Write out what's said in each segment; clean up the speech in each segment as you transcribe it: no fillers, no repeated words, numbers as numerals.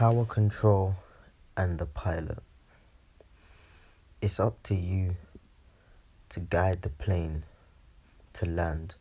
Tower control and the pilot. It's up to you to guide the plane to land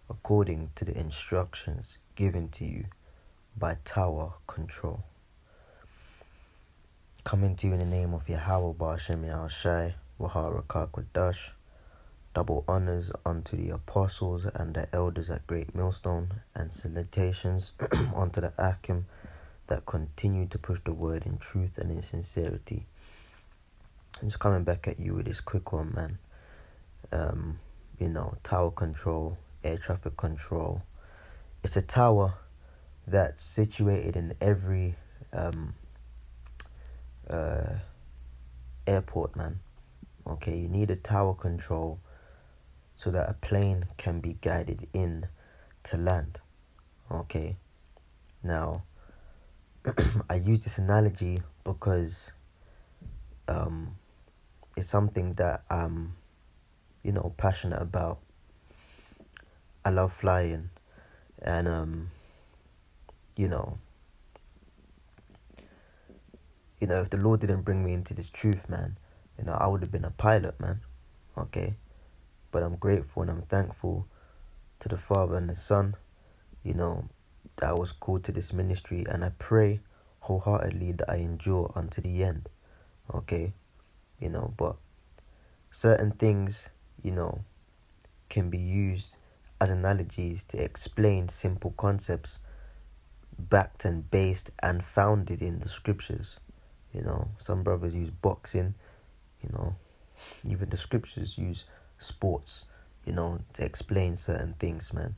according to the instructions given to you by tower control. Coming to you in the name of Yahweh Ba'ashem Yahushai, Waharakah Kwadash. Double honors unto the apostles and the elders at Great Millstone, and salutations unto the Akim that continue to push the word in truth and in sincerity. I'm just coming back at you with this quick one, man. Tower control, air traffic control. It's a tower that's situated in every airport, man. Okay, you need a tower control so that a plane can be guided in to land. Okay, now I use this analogy because it's something that I'm passionate about. I love flying, and if the Lord didn't bring me into this truth, man, I would have been a pilot, man. Okay, but I'm grateful and I'm thankful to the Father and the Son, that I was called to this ministry, and I pray wholeheartedly that I endure unto the end. Okay, but certain things, can be used as analogies to explain simple concepts backed and based and founded in the scriptures. Some brothers use boxing, even the scriptures use sports, to explain certain things, man.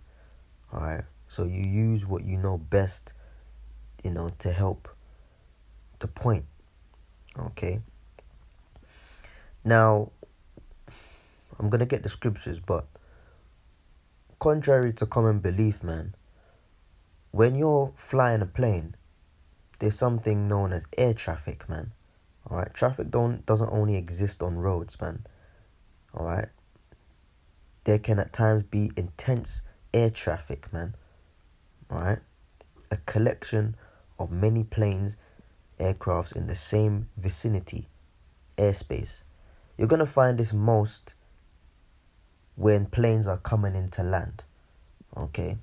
Alright, so you use what you know best, to help the point. Okay. Now, I'm going to get the scriptures, but contrary to common belief, man, when you're flying a plane, there's something known as air traffic, man. Alright, traffic doesn't only exist on roads, man. Alright, there can at times be intense air traffic, man. Alright, a collection of many planes, aircrafts in the same vicinity, airspace. You're going to find this most when planes are coming into land, okay?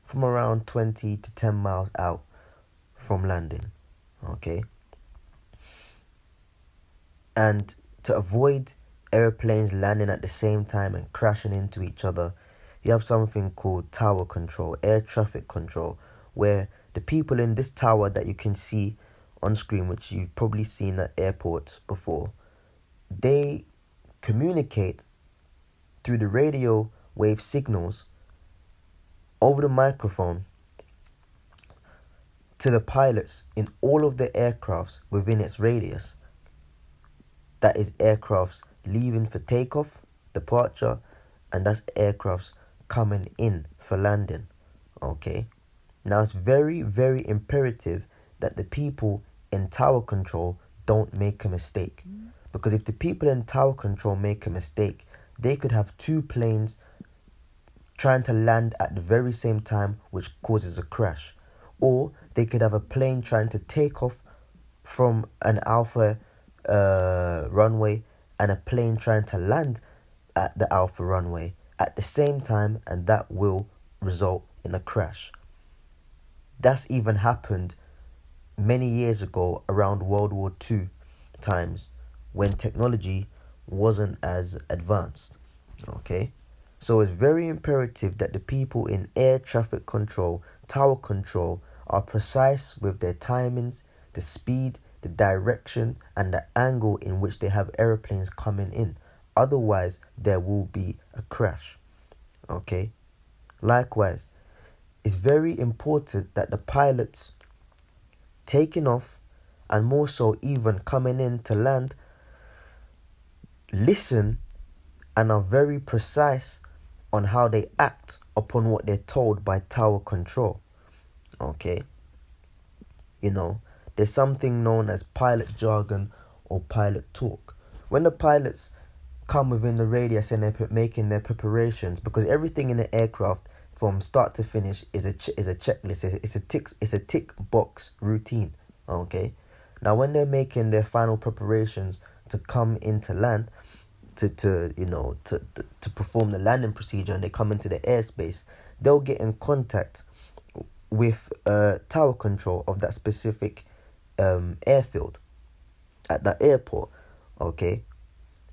From around 20 to 10 miles out from landing, okay? And to avoid airplanes landing at the same time and crashing into each other, you have something called tower control, air traffic control, where the people in this tower that you can see on screen, which you've probably seen at airports before, they communicate through the radio wave signals over the microphone to the pilots in all of the aircrafts within its radius. That is aircrafts leaving for takeoff, departure, and that's aircrafts coming in for landing. Okay. Now it's very, very imperative that the people in tower control don't make a mistake. Because if the people in tower control make a mistake, they could have two planes trying to land at the very same time, which causes a crash. Or they could have a plane trying to take off from an alpha runway and a plane trying to land at the alpha runway at the same time, and that will result in a crash. That's even happened many years ago around World War II times when technology wasn't as advanced. Okay, so it's very imperative that the people in air traffic control, tower control, are precise with their timings, the speed, the direction, and the angle in which they have airplanes coming in. Otherwise, there will be a crash. Okay? Likewise, it's very important that the pilots taking off, and more so even coming in to land, listen and are very precise on how they act upon what they're told by tower control. Okay? There's something known as pilot jargon or pilot talk. When the pilots come within the radius and they're making their preparations, because everything in the aircraft from start to finish is a checklist. It's a tick box routine. Okay, now when they're making their final preparations to come into land, to perform the landing procedure, and they come into the airspace, they'll get in contact with tower control of that specific airfield at that airport. Okay,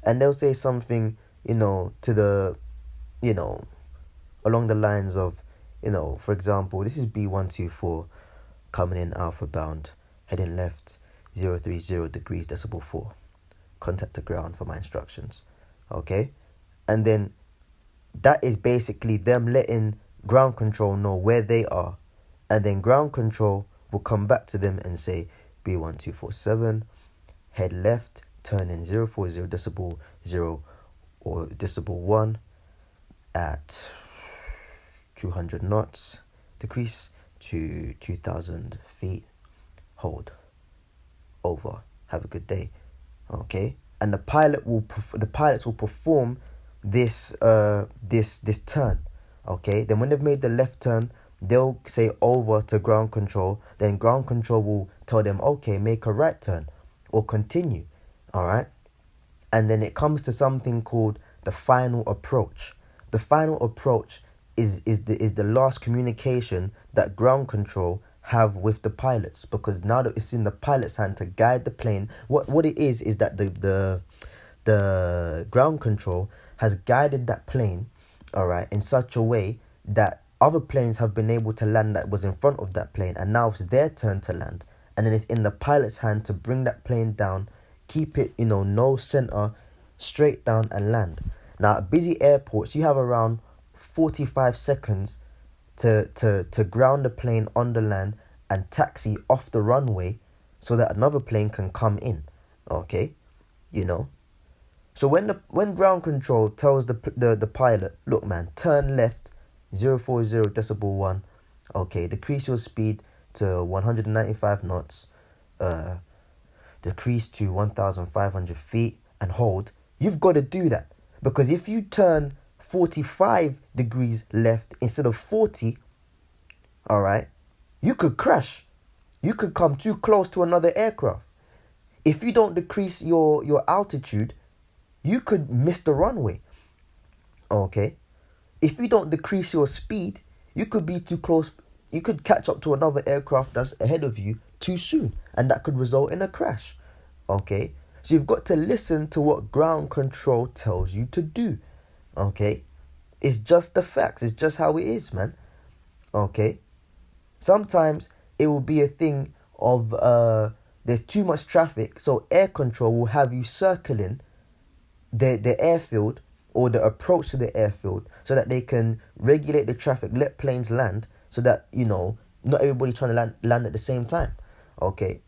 and they'll say something, to the, along the lines of, for example, this is B124 coming in alpha bound, heading left 030 degrees decimal 4. Contact the ground for my instructions. Okay? And then that is basically them letting ground control know where they are. And then ground control will come back to them and say, B1247, head left, turn in 040 decimal 0 or decimal 1 at 200 knots, decrease to 2,000 feet, hold, over, have a good day. Okay, and the pilots will perform this turn. Okay, then when they've made the left turn, they'll say over to ground control. Then ground control will tell them, okay, make a right turn or continue. All right, and then it comes to something called the final approach. The final approach is the last communication that ground control have with the pilots, because now that it's in the pilot's hand to guide the plane, what it is that the ground control has guided that plane, all right, in such a way that other planes have been able to land that was in front of that plane, and now it's their turn to land, and then it's in the pilot's hand to bring that plane down, keep it, no center, straight down and land. Now at busy airports, you have around 45 seconds to ground the plane on the land and taxi off the runway so that another plane can come in. Okay, So when ground control tells the pilot, look man, turn left 040 decimal 1, okay, decrease your speed to 195 knots, decrease to 1,500 feet and hold, you've got to do that. Because if you turn 45 degrees left instead of 40, all right, you could crash. You could come too close to another aircraft. If you don't decrease your altitude, you could miss the runway. Okay? If you don't decrease your speed, you could be too close. You could catch up to another aircraft that's ahead of you too soon, and that could result in a crash. Okay? So you've got to listen to what ground control tells you to do. Okay? It's just the facts. It's just how it is, man. Okay? Sometimes it will be a thing of there's too much traffic, so air control will have you circling the airfield or the approach to the airfield so that they can regulate the traffic, let planes land, so that, not everybody trying to land at the same time. Okay?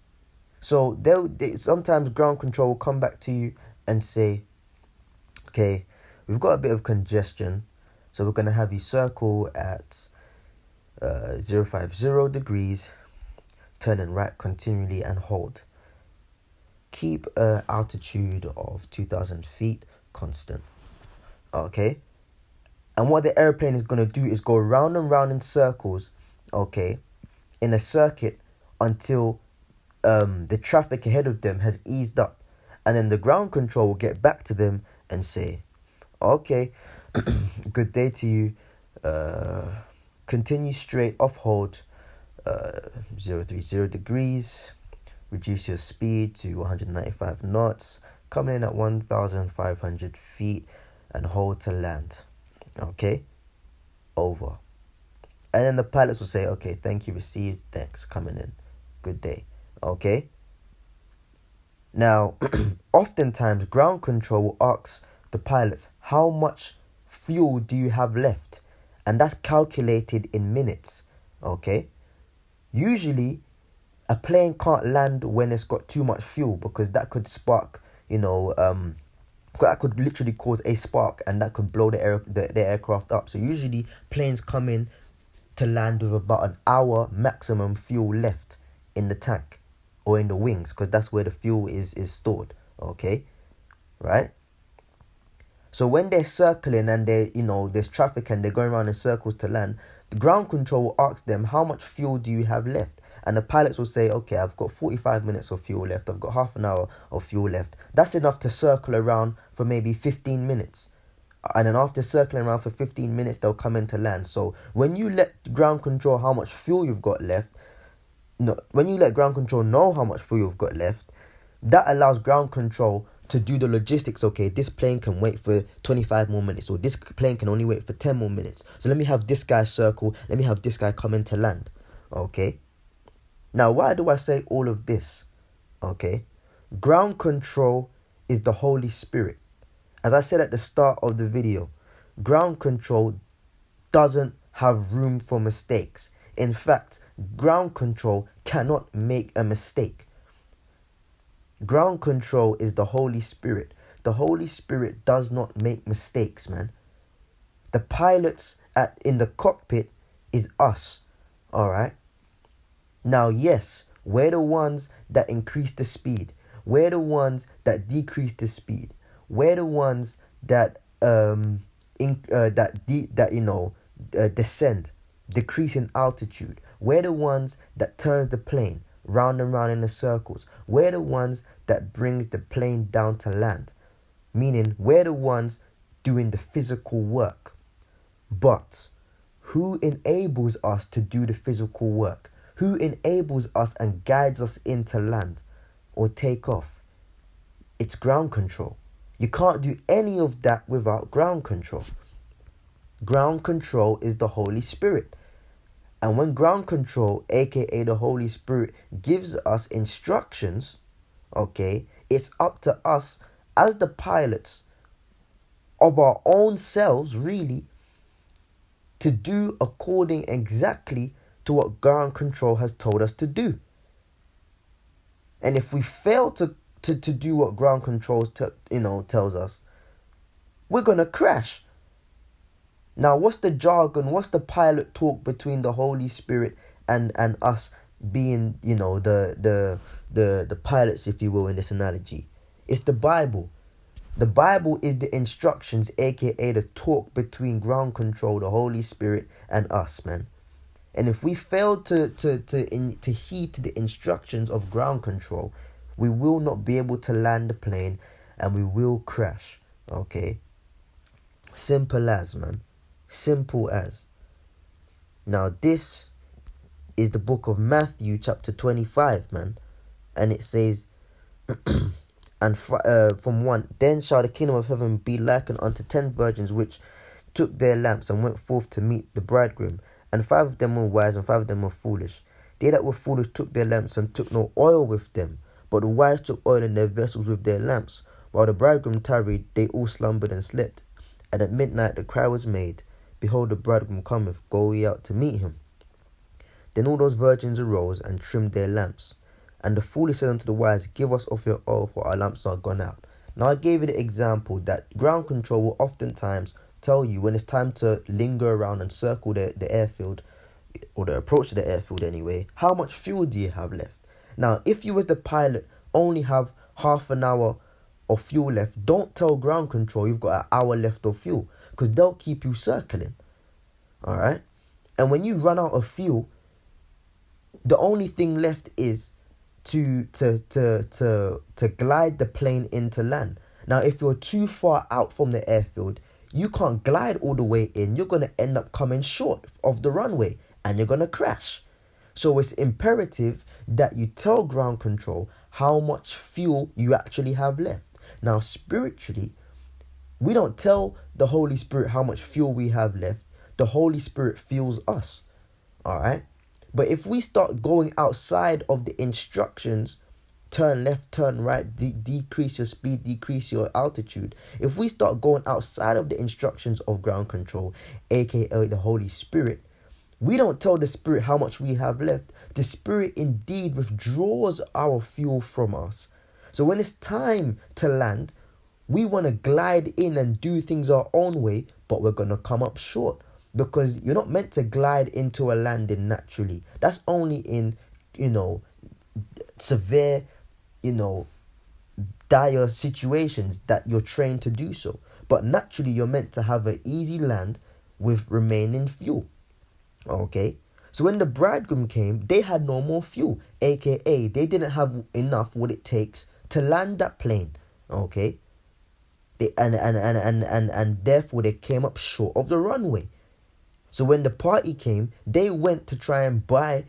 So they sometimes ground control will come back to you and say, okay, we've got a bit of congestion, so we're going to have you circle at 050 degrees, turning right continually and hold. Keep altitude of 2,000 feet constant. Okay? And what the airplane is going to do is go round and round in circles, okay, in a circuit until the traffic ahead of them has eased up. And then the ground control will get back to them and say, okay, good day to you. Continue straight off hold 030 degrees. Reduce your speed to 195 knots. Coming in at 1,500 feet and hold to land. Okay? Over. And then the pilots will say, okay, thank you, received, thanks, coming in. Good day. Okay? Now, oftentimes ground control will ask the pilots, how much fuel do you have left? And that's calculated in minutes. Okay? Usually, a plane can't land when it's got too much fuel, because that could spark, that could literally cause a spark, and that could blow the aircraft up. So usually planes come in to land with about an hour maximum fuel left in the tank or in the wings, because that's where the fuel is stored. Okay, right? So when they're circling and there's traffic and they're going around in circles to land, the ground control will ask them, how much fuel do you have left? And the pilots will say, okay, I've got 45 minutes of fuel left. I've got half an hour of fuel left. That's enough to circle around for maybe 15 minutes. And then after circling around for 15 minutes, they'll come into land. So when you let ground control how much fuel you've got left, when you let ground control know how much fuel you've got left, that allows ground control to do the logistics. Okay, this plane can wait for 25 more minutes, or this plane can only wait for 10 more minutes. So let me have this guy circle. Let me have this guy come into land. Okay. Now, why do I say all of this? Okay. Ground control is the Holy Spirit. As I said at the start of the video, ground control doesn't have room for mistakes. In fact, ground control cannot make a mistake. Ground control is the Holy Spirit. The Holy Spirit does not make mistakes, man. The pilots in the cockpit is us. Alright? Now, yes, we're the ones that increase the speed. We're the ones that decrease the speed. We're the ones that descend, decrease in altitude. We're the ones that turns the plane round and round in the circles. We're the ones that brings the plane down to land. Meaning, we're the ones doing the physical work. But who enables us to do the physical work? Who enables us and guides us into land or take off? It's ground control. You can't do any of that without ground control. Ground control is the Holy Spirit. And when ground control, aka the Holy Spirit, gives us instructions, okay, it's up to us as the pilots of our own selves, really, to do according exactly to what ground control has told us to do. And if we fail to do what ground control tells us, we're gonna crash. Now, what's the jargon? What's the pilot talk between the Holy Spirit and us being, the pilots, if you will, in this analogy? It's the Bible. The Bible is the instructions, aka the talk between ground control, the Holy Spirit, and us, man. And if we fail to heed to the instructions of ground control, we will not be able to land the plane and we will crash. Okay? Simple as, man. Simple as. Now, this is the book of Matthew, chapter 25, man. And it says, and from 1, then shall the kingdom of heaven be likened unto 10 virgins which took their lamps and went forth to meet the bridegroom. And 5 of them were wise and 5 of them were foolish. They that were foolish took their lamps and took no oil with them. But the wise took oil in their vessels with their lamps. While the bridegroom tarried, they all slumbered and slept. And at midnight the cry was made, Behold, the bridegroom cometh, go ye out to meet him. Then all those virgins arose and trimmed their lamps. And the foolish said unto the wise, Give us of your oil, for our lamps are gone out. Now I gave you the example that ground control will oftentimes tell you when it's time to linger around and circle the airfield, or the approach to the airfield anyway, how much fuel do you have left? Now, if you as the pilot only have half an hour of fuel left, don't tell ground control you've got an hour left of fuel, because they'll keep you circling. Alright? And when you run out of fuel, the only thing left is to glide the plane into land. Now, if you're too far out from the airfield, you can't glide all the way in. You're going to end up coming short of the runway and you're going to crash. So it's imperative that you tell ground control how much fuel you actually have left. Now, spiritually, we don't tell the Holy Spirit how much fuel we have left. The Holy Spirit fuels us. All right? But if we start going outside of the instructions, turn left, turn right, decrease your speed, decrease your altitude. If we start going outside of the instructions of ground control, aka the Holy Spirit, we don't tell the Spirit how much we have left. The Spirit indeed withdraws our fuel from us. So when it's time to land, we want to glide in and do things our own way, but we're going to come up short. Because you're not meant to glide into a landing naturally. That's only in, severe, dire situations that you're trained to do so. But naturally, you're meant to have an easy land with remaining fuel. Okay? So when the bridegroom came, they had no more fuel. AKA, they didn't have enough what it takes to land that plane. Okay? And therefore they came up short of the runway. So when the party came, they went to try and buy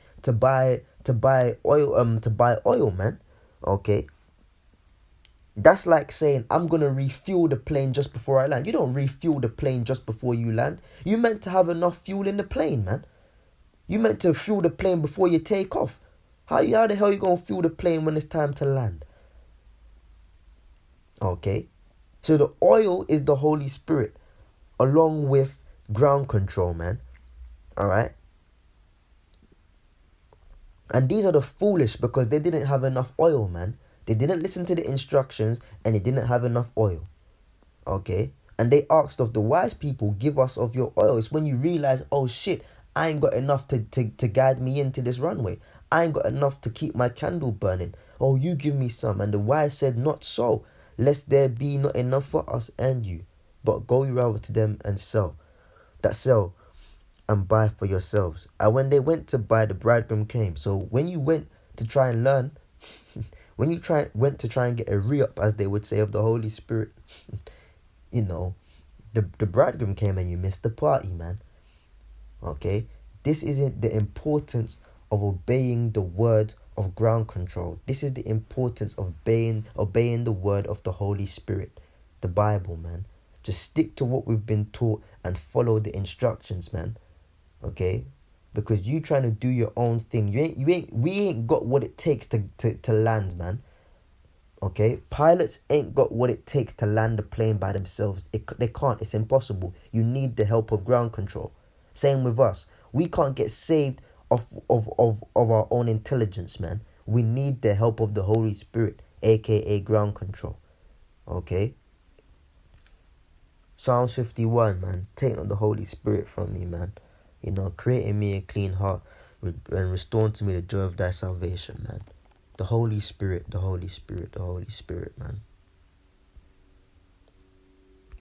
oil, man. Okay? That's like saying, I'm going to refuel the plane just before I land. You don't refuel the plane just before you land. You meant to have enough fuel in the plane, man. You meant to fuel the plane before you take off. How the hell you going to fuel the plane when it's time to land? Okay? So the oil is the Holy Spirit along with ground control, man. Alright? And these are the foolish because they didn't have enough oil, man. They didn't listen to the instructions and they didn't have enough oil. Okay? And they asked of the wise people, give us of your oil. It's when you realize, oh shit, I ain't got enough to guide me into this runway. I ain't got enough to keep my candle burning. Oh, you give me some. And the wise said, not so, lest there be not enough for us and you. But go rather to them and sell and buy for yourselves. And when they went to buy, the bridegroom came. So when you went to try and learn, when you went to try and get a re-up, as they would say, of the Holy Spirit, you know, the bridegroom came and you missed the party, man. Okay? This isn't the importance of obeying the word of ground control. This is the importance of obeying the word of the Holy Spirit, the Bible, man. Just stick to what we've been taught and follow the instructions, man. Okay? Because you trying to do your own thing. We ain't got what it takes to land, man. Okay? Pilots ain't got what it takes to land a plane by themselves. They can't. It's impossible. You need the help of ground control. Same with us. We can't get saved of our own intelligence, man. We need the help of the Holy Spirit, aka ground control. Okay? Psalms 51, man. Take not the Holy Spirit from me, man. You know, create in me a clean heart and restore to me the joy of thy salvation, man. The Holy Spirit, the Holy Spirit, the Holy Spirit, man.